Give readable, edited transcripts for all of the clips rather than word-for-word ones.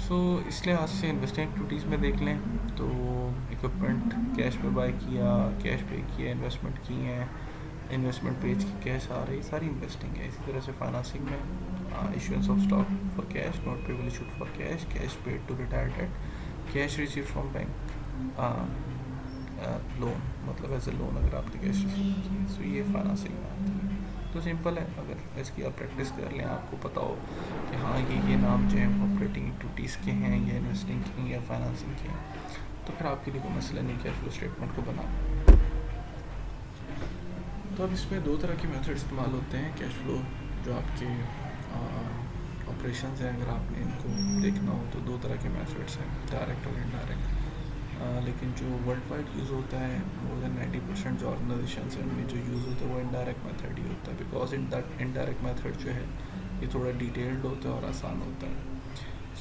इसलिए आज से इन्वेस्टिंग एक्टिविटीज़ में देख लें तो इक्विपमेंट कैश पे बाय किया, कैश पे किया, इन्वेस्टमेंट की हैं, इन्वेस्टमेंट पेज की कैश आ रही, सारी इन्वेस्टिंग है। इसी तरह से फाइनेंसिंग में issuance of stock for cash, note payable issued for cash, cash paid to retire debt, cash receive from bank, loan, मतलब एज ए लोन अगर आपने कैश रिसीव किया। सो ये फाइनेंसिंग में आती है। तो सिंपल है, अगर इसकी आप प्रैक्टिस कर लें, आपको पता हो कि हाँ ये नाम जो है ऑपरेटिंग एक्टिविटीज़ के हैं या इन्वेस्टिंग के हैं या फाइनेंसिंग के हैं, तो फिर आपके लिए कोई मसला नहीं कैश फ्लो स्टेटमेंट को बनाना। तो अब इसमें दो तरह के मेथड इस्तेमाल होते हैं कैश फ्लो जो आपके ऑपरेशंस हैं। अगर आपने इनको देखना हो तो दो तरह के मेथड्स हैं, डायरेक्ट और इनडायरेक्ट। लेकिन जो वर्ल्ड वाइड यूज़ होता है मोर देन 90% जो ऑर्गेनाइजेशन है उनमें जो यूज़ होता है वो इनडायरेक्ट मेथड ही होता है, बिकॉज इनडायरेक्ट मेथड जो है ये थोड़ा डिटेल्ड होता है और आसान होता है।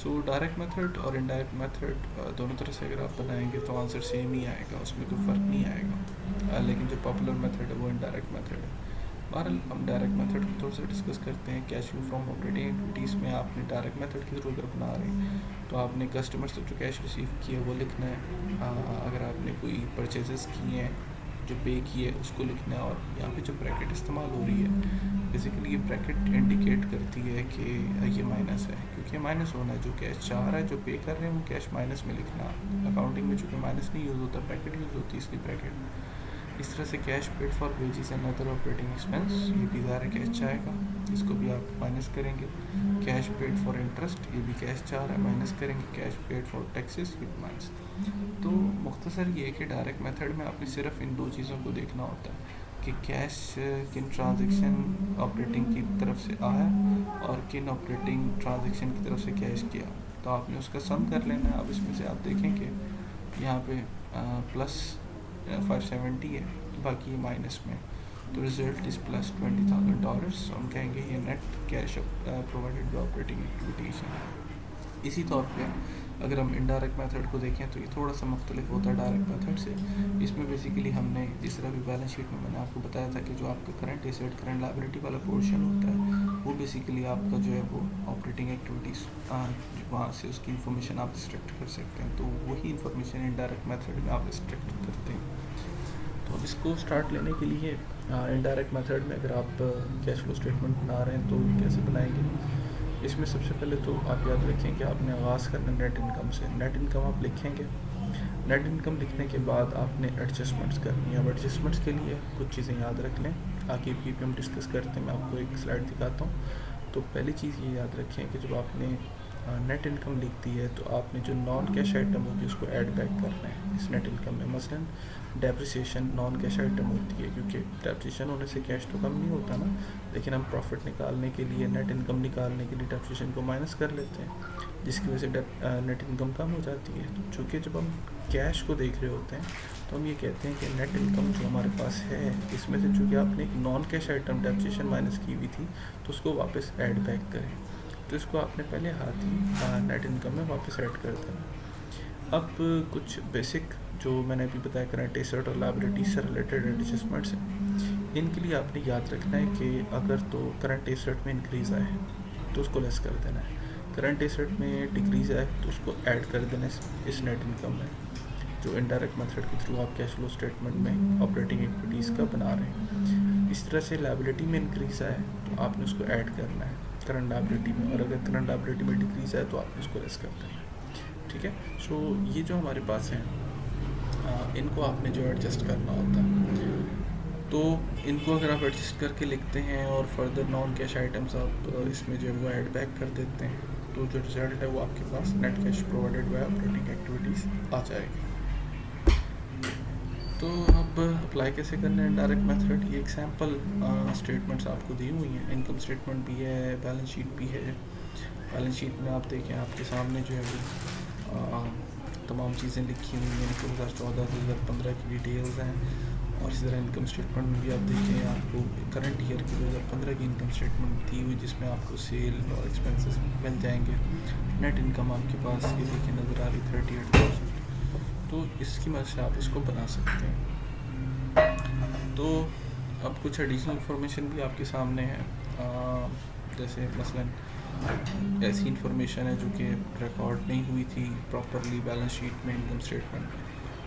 सो डायरेक्ट मेथड और इनडायरेक्ट मेथड दोनों तरह से अगर आप बनाएंगे तो आंसर सेम ही आएगा, उसमें कोई फ़र्क नहीं आएगा। लेकिन जो पॉपुलर मेथड है वो इनडायरेक्ट मेथड है। बहरहाल हम डायरेक्ट मेथड को थोड़ा सा डिस्कस करते हैं। Cash flow from operating activities में आपने डायरेक्ट मेथड के थ्रू अगर बना रहे हैं तो आपने कस्टमर से जो कैश रिसीव किया वो लिखना है। अगर आपने कोई परचेजेस किए हैं जो पे किए उसको लिखना है। और यहाँ पे जो ब्रैकेट इस्तेमाल हो रही है बेसिकली ये ब्रैकेट इंडिकेट करती है कि ये माइनस है, क्योंकि माइनस होना है। जो कैश चाह रहा है, जो पे कर रहे हैं वो कैश माइनस में लिखना। अकाउंटिंग में चूँकि माइनस नहीं यूज़ होता, ब्रैकेट यूज़ होती है, इसलिए ब्रैकेट। इस तरह से cash paid for wages and other operating expense, ये भी ज़ाहिर कैश चाहेगा, इसको भी आप माइनस करेंगे। कैश पेड फॉर इंटरेस्ट, ये भी कैश चाह रहा है, माइनस करेंगे। कैश पेड फॉर टैक्सेस, ये भी माइनस। तो मुख्तसर ये है कि डायरेक्ट मेथड में आपने सिर्फ इन दो चीज़ों को देखना होता है कि कैश किन ट्रांजेक्शन ऑपरेटिंग की तरफ से आया और किन ऑपरेटिंग ट्रांजेक्शन की तरफ से कैश किया, तो आपने उसका सम कर लेना है। अब इसमें से आप देखें कि यहाँ पे प्लस 570 है, बाकी ये माइनस में, तो रिजल्ट इज़ प्लस $20,000। हम कहेंगे ये net cash provided by operating activities है। इसी तौर पे अगर हम इनडायरेक्ट मेथड को देखें तो ये थोड़ा सा मुख्तलिफ होता है डायरेक्ट मेथड से। इसमें बेसिकली हमने जिस तरह भी बैलेंस शीट में मैंने आपको बताया था कि जो आपका करंट एसेट करंट लायबिलिटी वाला पोर्शन होता है वो बेसिकली आपका जो है वो ऑपरेटिंग एक्टिविटीज़ वहाँ से उसकी इन्फॉर्मेशन आप रिस्ट्रिक्ट कर सकते हैं। तो वही इन्फॉर्मेशन इनडायरेक्ट मेथड में आप रिस्ट्रिक्ट करते हैं। तो अब इसको स्टार्ट लेने के लिए इनडायरेक्ट मेथड में अगर आप कैश फ्लो स्टेटमेंट बना रहे हैं तो कैसे बनाएंगे। इसमें सबसे पहले तो आप याद रखें कि आपने आगाज़ करना नेट इनकम से। नेट इनकम आप लिखेंगे। नेट इनकम लिखने के बाद आपने एडजस्टमेंट्स करनी है। अब एडजस्टमेंट्स के लिए कुछ चीज़ें याद रख लें, आगे भी हम डिस्कस करते हैं। मैं आपको एक स्लाइड दिखाता हूँ। तो पहली चीज़ ये याद रखें कि जब आपने नेट इनकम लिखती है तो आपने जो नॉन कैश आइटम होगी उसको ऐड बैक करना है इस नेट इनकम में। मसलन डेप्रिसिएशन नॉन कैश आइटम होती है, क्योंकि डेप्रिसिएशन होने से कैश तो कम नहीं होता ना, लेकिन हम प्रॉफिट निकालने के लिए, नेट इनकम निकालने के लिए डेप्रिसिएशन को माइनस कर लेते हैं, जिसकी वजह से नेट इनकम कम हो जाती है। तो चूँकि जब हम कैश को देख रहे होते हैं तो हम ये कहते हैं कि नेट इनकम जो हमारे पास है इसमें से चूँकि आपने एक non cash item depreciation minus की हुई थी तो उसको वापस ऐड बैक करें। तो इसको आपने पहले हाथ ही नेट इनकम में वापस ऐड कर देना। अब कुछ बेसिक जो मैंने अभी बताया करंट एसेट और लायबिलिटी से रिलेटेड एडजस्टमेंट्स हैं, इनके लिए आपने याद रखना है कि अगर तो करंट एसेट में इंक्रीज़ आए तो उसको लेस कर देना है, करंट एसेट में डिक्रीज़ आए तो उसको ऐड कर देना इस नेट इनकम में, जो इनडायरेक्ट मेथड के थ्रू आप कैश फ्लो स्टेटमेंट में ऑपरेटिंग एक्टिविटीज़ का बना रहे हैं। इस तरह से लायबिलिटी में इंक्रीज़ आए तो आपने उसको ऐड करना है करंट लायबिलिटी में, और अगर करंट लायबिलिटी में डिक्रीज़ आए तो आपने उसको लेस कर देना है। ठीक है। सो ये जो हमारे पास हैं इनको आपने जो एडजस्ट करना होता है, तो इनको अगर आप एडजस्ट करके लिखते हैं और फर्दर नॉन कैश आइटम्स आप इसमें जो है वो ऐड बैक कर देते हैं, तो जो रिजल्ट है वो आपके पास net cash provided by operating activities आ जाएगी। तो अब अप्लाई कैसे करना है इनडायरेक्ट मेथड, ये एग्जांपल स्टेटमेंट्स आपको दी हुई हैं। इनकम स्टेटमेंट भी है, बैलेंस शीट भी है। बैलेंस शीट में आप देखें आपके सामने जो है वो तमाम चीज़ें लिखी हुई हैं, 2014-2015 की डिटेल्स हैं। और इसी तरह इनकम स्टेटमेंट में भी आप देखें आपको करंट ईयर की 2015 की इनकम स्टेटमेंट दी हुई, जिसमें आपको सेल और एक्सपेंसेस मिल जाएंगे। नेट इनकम आपके पास ये देखिए नज़र आ रही 38,000। तो इसकी मदद से आप इसको बना सकते हैं। तो अब कुछ एडिशनल इंफॉर्मेशन भी आपके सामने है, जैसे मसलन ऐसी इन्फॉर्मेशन है जो कि रिकॉर्ड नहीं हुई थी प्रॉपरली बैलेंस शीट में, इनकम स्टेटमेंट में,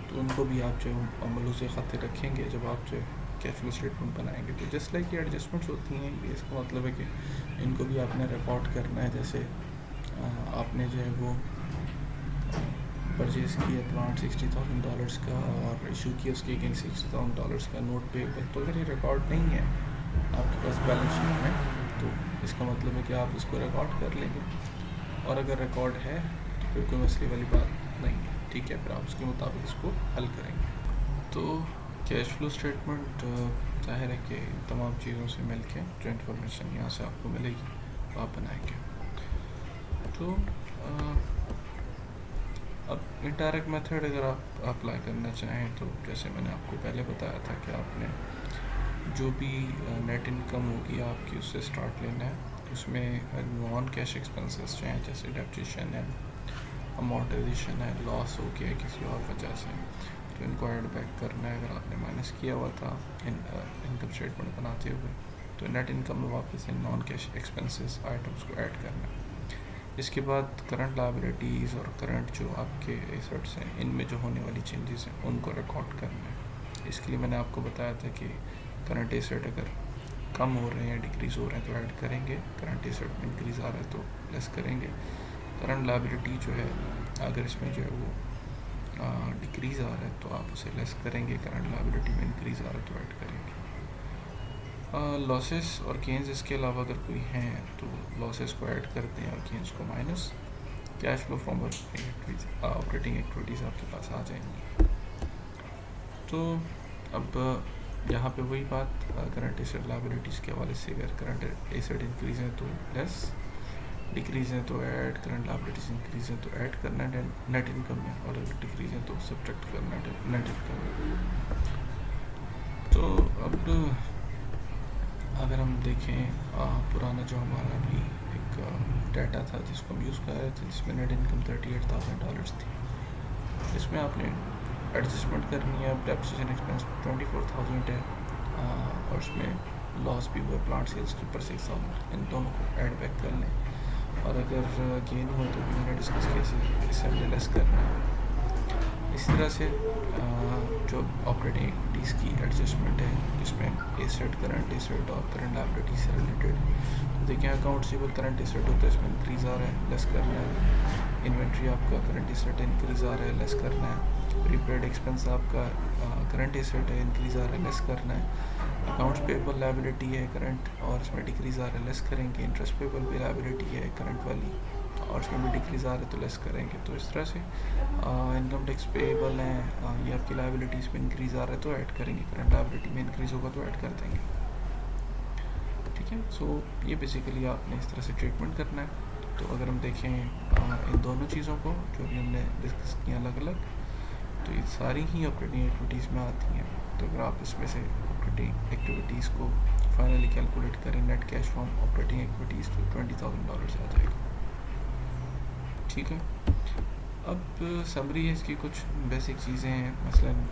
तो उनको भी आप जो अमलों से खातिर रखेंगे जब आप जो कैश फ्लो स्टेटमेंट बनाएंगे। तो जस्ट लाइक ये एडजस्टमेंट्स होती हैं, ये इसका मतलब है कि इनको भी आपने रिकॉर्ड करना है। जैसे आपने जो है वो परचेज़ किया प्लांट $60,000 का और इशू किया उसके अगेंस्ट $60,000 का नोट पेबल, तो अगर ये रिकॉर्ड नहीं है आपके पास बैलेंस शीट में तो इसका मतलब है कि आप इसको रिकॉर्ड कर लेंगे, और अगर रिकॉर्ड है तो फिर कोई मसले वाली बात नहीं है, ठीक है, फिर आप उसके मुताबिक इसको हल करेंगे। तो कैश फ्लो स्टेटमेंट जाहिर है कि तमाम चीज़ों से मिल के जो इन्फॉर्मेशन यहाँ से आपको मिलेगी वो आप बनाएंगे। तो अब इनडायरेक्ट मेथड अगर आप अप्लाई करना चाहें तो जैसे मैंने आपको पहले बताया था कि आपने जो भी नेट इनकम होगी आपकी उससे स्टार्ट लेना है। उसमें नॉन कैश एक्सपेंसेस चाहें जैसे डेप्रिसिएशन है, अमोर्टाइजेशन है, लॉस हो गया किसी और वजह से, तो इनको ऐड बैक करना है। अगर आपने माइनस किया हुआ था इनकम स्टेटमेंट बनाते हुए तो नेट इनकम में वापस in non cash expenses items को ऐड करना है। इसके बाद करंट लायबिलिटीज़ और करंट जो आपके एसेट्स हैं इनमें जो होने वाली चेंजेस हैं उनको रिकॉर्ड करना है। इसके लिए मैंने आपको बताया था कि करंट एसेट अगर कम हो रहे हैं, डिक्रीज़ हो रहे हैं तो ऐड करेंगे, करंट एसेट में इंक्रीज़ आ रहा है तो लेस करेंगे। करंट लायबिलिटी जो है अगर इसमें जो है वो डिक्रीज़ आ रहा है तो आप उसे लेस करेंगे, करंट लायबिलिटी में इंक्रीज़ आ रहा है तो ऐड करेंगे। लॉसेस और गेंस इसके अलावा अगर कोई हैं तो लॉसेस को ऐड करते हैं और गेंस को minus. Cash flow from operating activities आपके पास आ जाएंगी। तो अब यहाँ पे वही बात करंट एसेट लायबिलिटीज़ के हवाले से, अगर करंट एसेट इंक्रीज़ है तो लेस, डिक्रीज़ है तो ऐड, करंट लायबिलिटीज़ इंक्रीज़ है तो ऐड करना है नेट इनकम में, और अगर डिक्रीज़ है तो सब्ट्रैक्ट करना है नेट इनकम में। तो अब अगर हम देखें पुराना जो हमारा भी एक डाटा था जिसको हम यूज़ कर रहे थे जिसमें नेट इनकम $38,000 थी, इसमें आपने एडजस्टमेंट करनी है। डेप्रिसिएशन एक्सपेंस 24,000 है और उसमें लॉस भी हुआ प्लांट सेल्स के ऊपर 6,000, इन दोनों को ऐड बैक कर लें। और अगर गेन हुआ तो भी मैंने डिस्कस किया इससे हमने लेस करना है। इसी तरह से जो ऑपरेटिंग एक्टिविटीज़ की एडजस्टमेंट है जिसमें एसेट, करंट एसेट और करंट लायबिलिटी से रिलेटेड, तो देखें अकाउंट रिसीवेबल करंट एसेट होता है, इसमें इंक्रीज़ आ रहा है, लेस करना है। इन्वेंट्री आपका करंट एसेट है, इंक्रीज़ आ रहा है, लेस करना है। प्रीपेड एक्सपेंस आपका करंट एसेट है, इंक्रीज़ आ रहा है, लेस करना है। अकाउंट्स पेबल लायबिलिटी है करंट और इसमें डिक्रीज़ आ रहा है, लेस करेंगे। इंटरेस्ट पेबल भी लायबिलिटी है करंट वाली और इसमें भी डिक्रीज़ आ रहा है तो लेस करेंगे। तो इस तरह से इनकम टैक्स पेबल हैं, ये आपकी लायबिलिटीज़ में इंक्रीज़ आ रहा है तो ऐड करेंगे, करंट लायबिलिटी में इंक्रीज़ होगा तो ऐड कर देंगे, ठीक है। सो ये बेसिकली आपने इस तरह से ट्रीटमेंट करना है। तो अगर हम देखें इन दोनों चीज़ों को जो भी हमने डिस्कस किया अलग अलग, तो ये सारी ही ऑपरेटिंग एक्टिविटीज़ में आती हैं। तो अगर आप इसमें से ऑपरेटिंग एक्टिविटीज़ को फाइनली कैलकुलेट करें net cash from operating activities तो $20,000 आ जाएगा, ठीक है। अब समरी है इसकी, कुछ बेसिक चीज़ें हैं, मसलन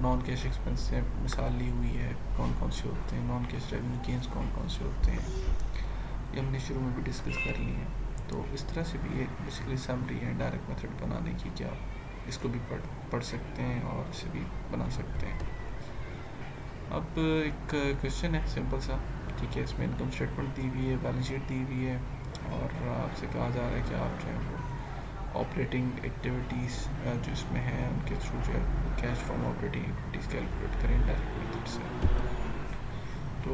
नॉन कैश एक्सपेंस से मिसाल ली हुई है, कौन कौन से होते हैं, नॉन कैश रेवेन्यू गेन्स कौन कौन से होते हैं, ये हमने शुरू में भी डिस्कस कर ली है। तो इस तरह से भी एक बेसिकली समरी है डायरेक्ट मेथड बनाने की, क्या इसको भी पढ़ सकते हैं और इसे भी बना सकते हैं। अब एक क्वेश्चन है सिंपल सा, ठीक है, इसमें इनकम स्टेटमेंट दी हुई है, बैलेंस शीट दी हुई है और आपसे कहा जा रहा है कि आप जो है वो ऑपरेटिंग एक्टिविटीज़ जो इसमें हैं उनके थ्रू जो है cash from operating activities calculate करें डायरेक्ट मेथड से। तो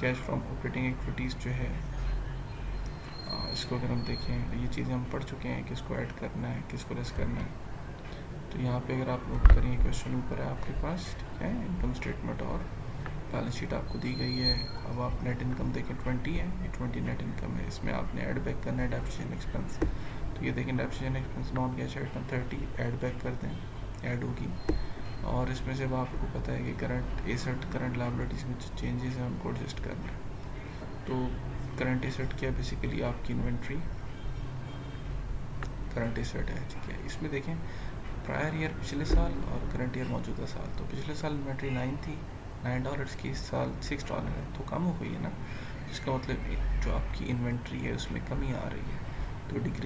कैश फ्रॉम ऑपरेटिंग एक्टिविटीज़ जो है इसको अगर हम देखें, ये चीज़ें हम पढ़ चुके हैं, किसको ऐड करना है, किसको लेस करना है। तो यहाँ पे अगर आप नोट करें क्वेश्चन ऊपर है आपके पास, ठीक है, इनकम स्टेटमेंट और बैलेंस शीट आपको दी गई है। अब आप नेट इनकम देखें 20 है, ये 20 नेट इनकम है, इसमें आपने ऐड बैक करना है डेप्रिसिएशन एक्सपेंस। तो ये देखें depreciation expense non cash item 30 add back कर दें, ऐड होगी। और इसमें से अब आपको पता है कि करंट एसेट करंट लायबिलिटीज़ में जो चेंजेस हैं उनको एडजस्ट करना है। तो करंट एसेट क्या है, बेसिकली आपकी इन्वेंट्री करंट एसेट है, ठीक है। इसमें देखें प्रायर ईयर पिछले साल और करंट ईयर मौजूदा साल, तो पिछले साल इन्वेंट्री 9 थी, $9 की, इस साल $6 है, तो कम हो गई है ना। जिसका मतलब जो आपकी इन्वेंट्री है उसमें कमी आ रही है, तो डिक्रीज